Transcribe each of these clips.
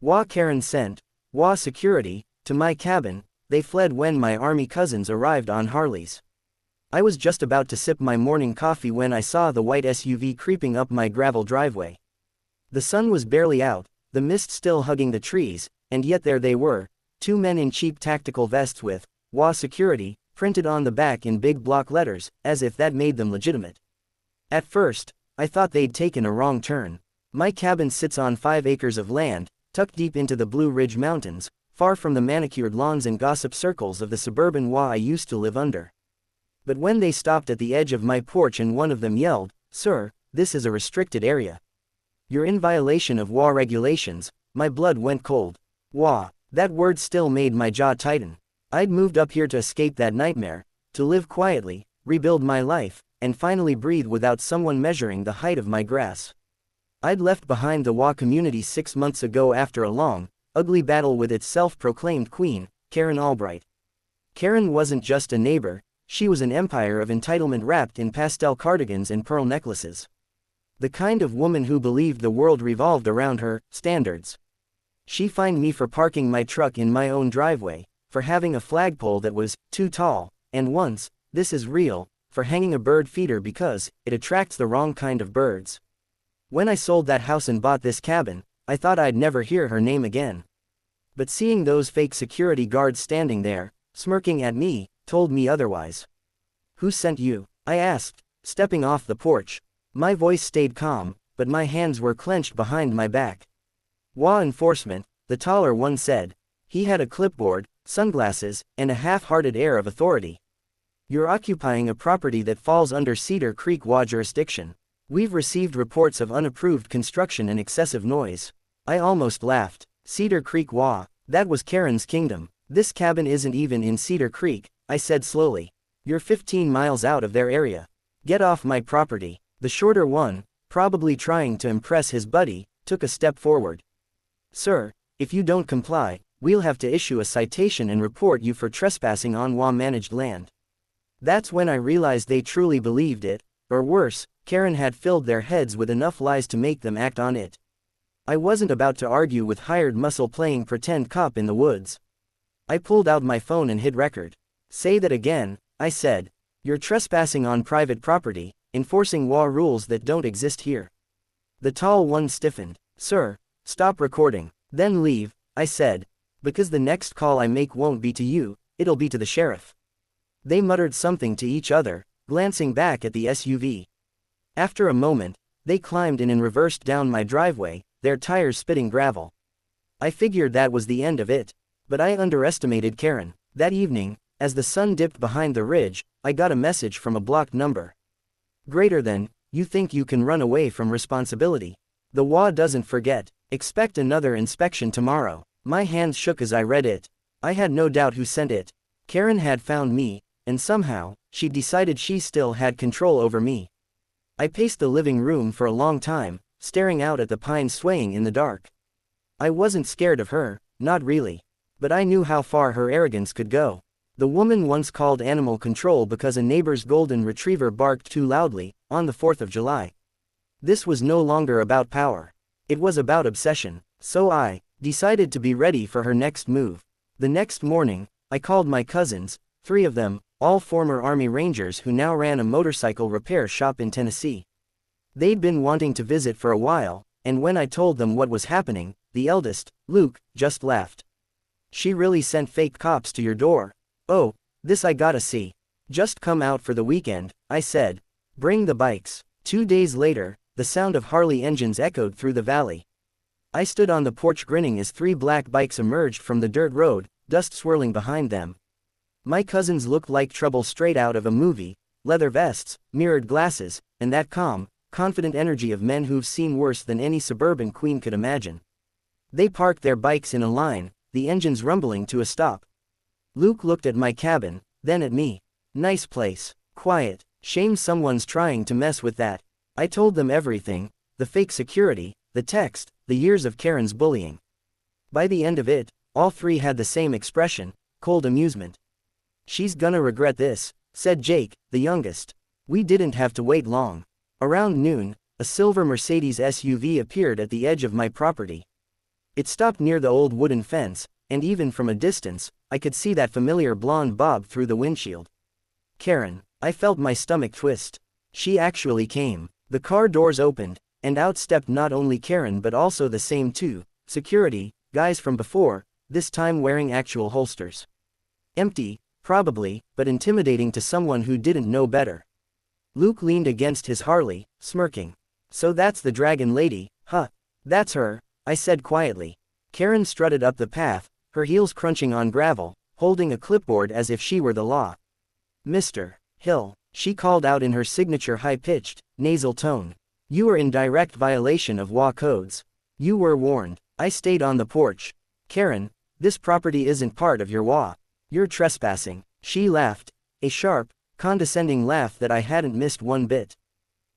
HOA Karen sent HOA security to my cabin. They fled when my army cousins arrived on Harleys. I was just about to sip my morning coffee when I saw the white SUV creeping up my gravel driveway. The sun was barely out, the mist still hugging the trees, and yet there they were, two men in cheap tactical vests with HOA security printed on the back in big block letters, as if that made them legitimate. At first, I thought they'd taken a wrong turn. My cabin sits on 5 acres of land, tucked deep into the Blue Ridge Mountains, far from the manicured lawns and gossip circles of the suburban HOA I used to live under. But when they stopped at the edge of my porch and one of them yelled, "Sir, this is a restricted area. You're in violation of HOA regulations," my blood went cold. HOA, that word still made my jaw tighten. I'd moved up here to escape that nightmare, to live quietly, rebuild my life, and finally breathe without someone measuring the height of my grass. I'd left behind the HOA community 6 months ago after a long, ugly battle with its self-proclaimed queen, Karen Albright. Karen wasn't just a neighbor, she was an empire of entitlement wrapped in pastel cardigans and pearl necklaces. The kind of woman who believed the world revolved around her standards. She fined me for parking my truck in my own driveway, for having a flagpole that was too tall, and once, this is real, for hanging a bird feeder because it attracts the wrong kind of birds. When I sold that house and bought this cabin, I thought I'd never hear her name again. But seeing those fake security guards standing there, smirking at me, told me otherwise. "Who sent you?" I asked, stepping off the porch. My voice stayed calm, but my hands were clenched behind my back. "HOA enforcement," the taller one said. He had a clipboard, sunglasses, and a half-hearted air of authority. "You're occupying a property that falls under Cedar Creek HOA jurisdiction. We've received reports of unapproved construction and excessive noise." I almost laughed. Cedar Creek HOA, that was Karen's kingdom. "This cabin isn't even in Cedar Creek," I said slowly. "You're 15 miles out of their area. Get off my property." The shorter one, probably trying to impress his buddy, took a step forward. "Sir, if you don't comply, we'll have to issue a citation and report you for trespassing on HOA-managed land." That's when I realized they truly believed it, or worse, Karen had filled their heads with enough lies to make them act on it. I wasn't about to argue with hired muscle playing pretend cop in the woods. I pulled out my phone and hit record. "Say that again," I said. "You're trespassing on private property, enforcing HOA rules that don't exist here." The tall one stiffened. "Sir, stop recording, then leave," I said. "Because the next call I make won't be to you, it'll be to the sheriff." They muttered something to each other, glancing back at the SUV. After a moment, they climbed in and reversed down my driveway, their tires spitting gravel. I figured that was the end of it. But I underestimated Karen. That evening, as the sun dipped behind the ridge, I got a message from a blocked number. "Greater than, you think you can run away from responsibility. The HOA doesn't forget. Expect another inspection tomorrow." My hands shook as I read it. I had no doubt who sent it. Karen had found me, and somehow, she decided she still had control over me. I paced the living room for a long time, staring out at the pines swaying in the dark. I wasn't scared of her, not really. But I knew how far her arrogance could go. The woman once called animal control because a neighbor's golden retriever barked too loudly, on the 4th of July. This was no longer about power. It was about obsession. So I decided to be ready for her next move. The next morning, I called my cousins, 3 of them, all former Army Rangers who now ran a motorcycle repair shop in Tennessee. They'd been wanting to visit for a while, and when I told them what was happening, the eldest, Luke, just laughed. "She really sent fake cops to your door." "Oh, this I gotta see." "Just come out for the weekend," I said. "Bring the bikes." 2 days later, the sound of Harley engines echoed through the valley. I stood on the porch grinning as 3 black bikes emerged from the dirt road, dust swirling behind them. My cousins looked like trouble straight out of a movie, leather vests, mirrored glasses, and that calm, confident energy of men who've seen worse than any suburban queen could imagine. They parked their bikes in a line, the engines rumbling to a stop. Luke looked at my cabin, then at me. "Nice place. Quiet. Shame someone's trying to mess with that." I told them everything, the fake security, the text, the years of Karen's bullying. By the end of it, all 3 had the same expression, cold amusement. "She's gonna regret this," said Jake, the youngest. We didn't have to wait long. Around noon, a silver Mercedes SUV appeared at the edge of my property. It stopped near the old wooden fence, and even from a distance, I could see that familiar blonde bob through the windshield. Karen. I felt my stomach twist. She actually came. The car doors opened, and out stepped not only Karen but also the same two security guys from before, this time wearing actual holsters. Empty, probably, but intimidating to someone who didn't know better. Luke leaned against his Harley, smirking. So that's the dragon lady, huh? That's her, I said quietly. Karen strutted up the path, her heels crunching on gravel, holding a clipboard as if she were the law. Mr. Hill, she called out in her signature high-pitched, nasal tone. You are in direct violation of HOA codes. You were warned. I stayed on the porch. Karen, this property isn't part of your HOA. You're trespassing. She laughed, a sharp, condescending laugh that I hadn't missed one bit.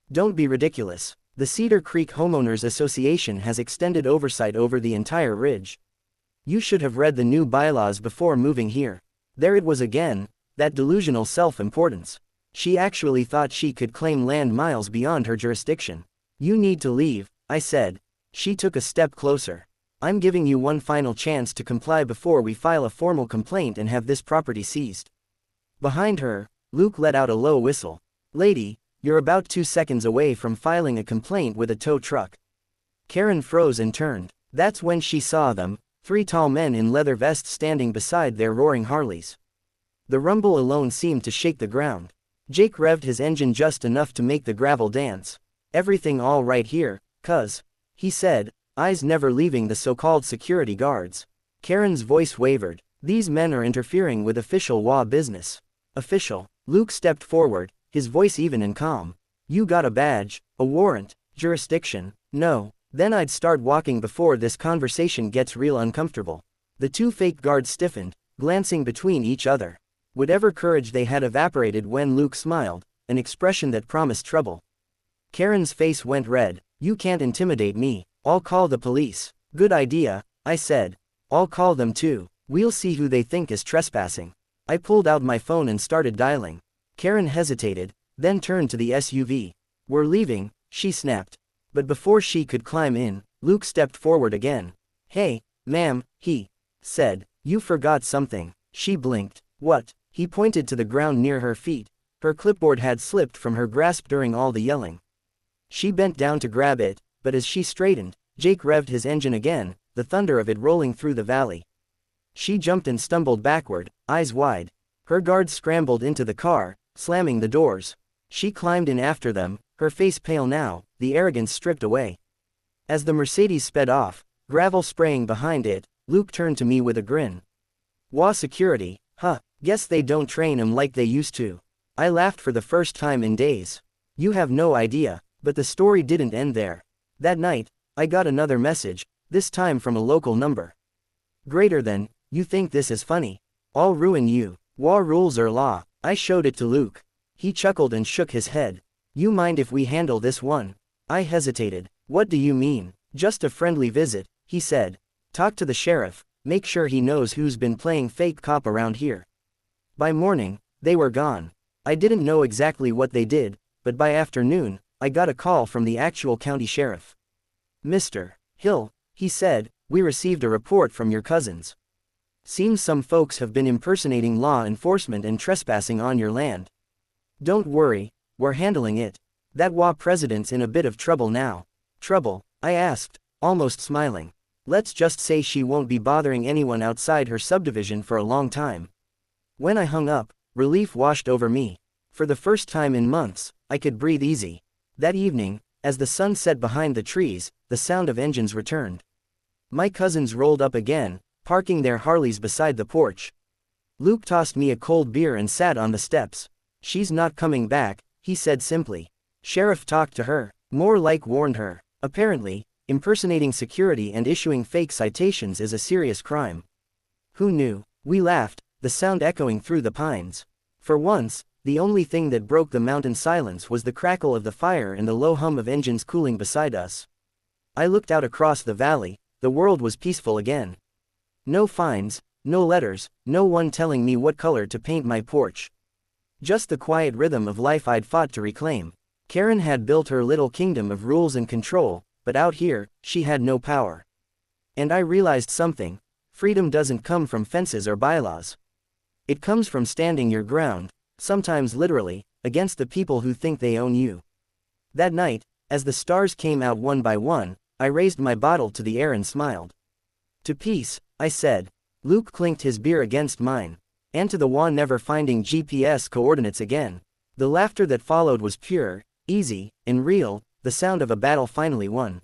Don't be ridiculous. The Cedar Creek Homeowners Association has extended oversight over the entire ridge. You should have read the new bylaws before moving here. There it was again, that delusional self-importance. She actually thought she could claim land miles beyond her jurisdiction. You need to leave, I said. She took a step closer. I'm giving you one final chance to comply before we file a formal complaint and have this property seized. Behind her, Luke let out a low whistle. Lady, you're about 2 seconds away from filing a complaint with a tow truck. Karen froze and turned. That's when she saw them, 3 tall men in leather vests standing beside their roaring Harleys. The rumble alone seemed to shake the ground. Jake revved his engine just enough to make the gravel dance. Everything all right here, cuz? He said, eyes never leaving the so-called security guards. Karen's voice wavered. These men are interfering with official HOA business. Official. Luke stepped forward, his voice even and calm. You got a badge, a warrant, jurisdiction? No. Then I'd start walking before this conversation gets real uncomfortable. The 2 fake guards stiffened, glancing between each other. Whatever courage they had evaporated when Luke smiled, an expression that promised trouble. Karen's face went red. You can't intimidate me. I'll call the police. Good idea, I said. I'll call them too. We'll see who they think is trespassing. I pulled out my phone and started dialing. Karen hesitated, then turned to the SUV. We're leaving, she snapped. But before she could climb in, Luke stepped forward again. Hey, ma'am, he said. You forgot something. She blinked. What? He pointed to the ground near her feet. Her clipboard had slipped from her grasp during all the yelling. She bent down to grab it, but as she straightened, Jake revved his engine again, the thunder of it rolling through the valley. She jumped and stumbled backward, eyes wide. Her guards scrambled into the car, slamming the doors. She climbed in after them, her face pale now, the arrogance stripped away. As the Mercedes sped off, gravel spraying behind it, Luke turned to me with a grin. HOA security, huh? Guess they don't train 'em like they used to. I laughed for the first time in days. You have no idea, but the story didn't end there. That night, I got another message, this time from a local number. Greater than, you think this is funny? I'll ruin you. HOA rules are law. I showed it to Luke. He chuckled and shook his head. You mind if we handle this one? I hesitated. What do you mean? Just a friendly visit, he said. Talk to the sheriff, make sure he knows who's been playing fake cop around here. By morning, they were gone. I didn't know exactly what they did, but by afternoon, I got a call from the actual county sheriff. Mr. Hill, he said, we received a report from your cousins. Seems some folks have been impersonating law enforcement and trespassing on your land. Don't worry, we're handling it. That HOA president's in a bit of trouble now. Trouble? I asked, almost smiling. Let's just say she won't be bothering anyone outside her subdivision for a long time. When I hung up, relief washed over me. For the first time in months, I could breathe easy. That evening, as the sun set behind the trees, the sound of engines returned. My cousins rolled up again, parking their Harleys beside the porch. Luke tossed me a cold beer and sat on the steps. She's not coming back, he said simply. Sheriff talked to her, more like warned her. Apparently, impersonating security and issuing fake citations is a serious crime. Who knew? We laughed, the sound echoing through the pines. For once, the only thing that broke the mountain silence was the crackle of the fire and the low hum of engines cooling beside us. I looked out across the valley, the world was peaceful again. No fines, no letters, no one telling me what color to paint my porch. Just the quiet rhythm of life I'd fought to reclaim. Karen had built her little kingdom of rules and control, but out here, she had no power. And I realized something: freedom doesn't come from fences or bylaws. It comes from standing your ground, sometimes literally, against the people who think they own you. That night, as the stars came out one by one, I raised my bottle to the air and smiled. To peace, I said. Luke clinked his beer against mine. And to the one never finding GPS coordinates again. The laughter that followed was pure, easy, and real, the sound of a battle finally won.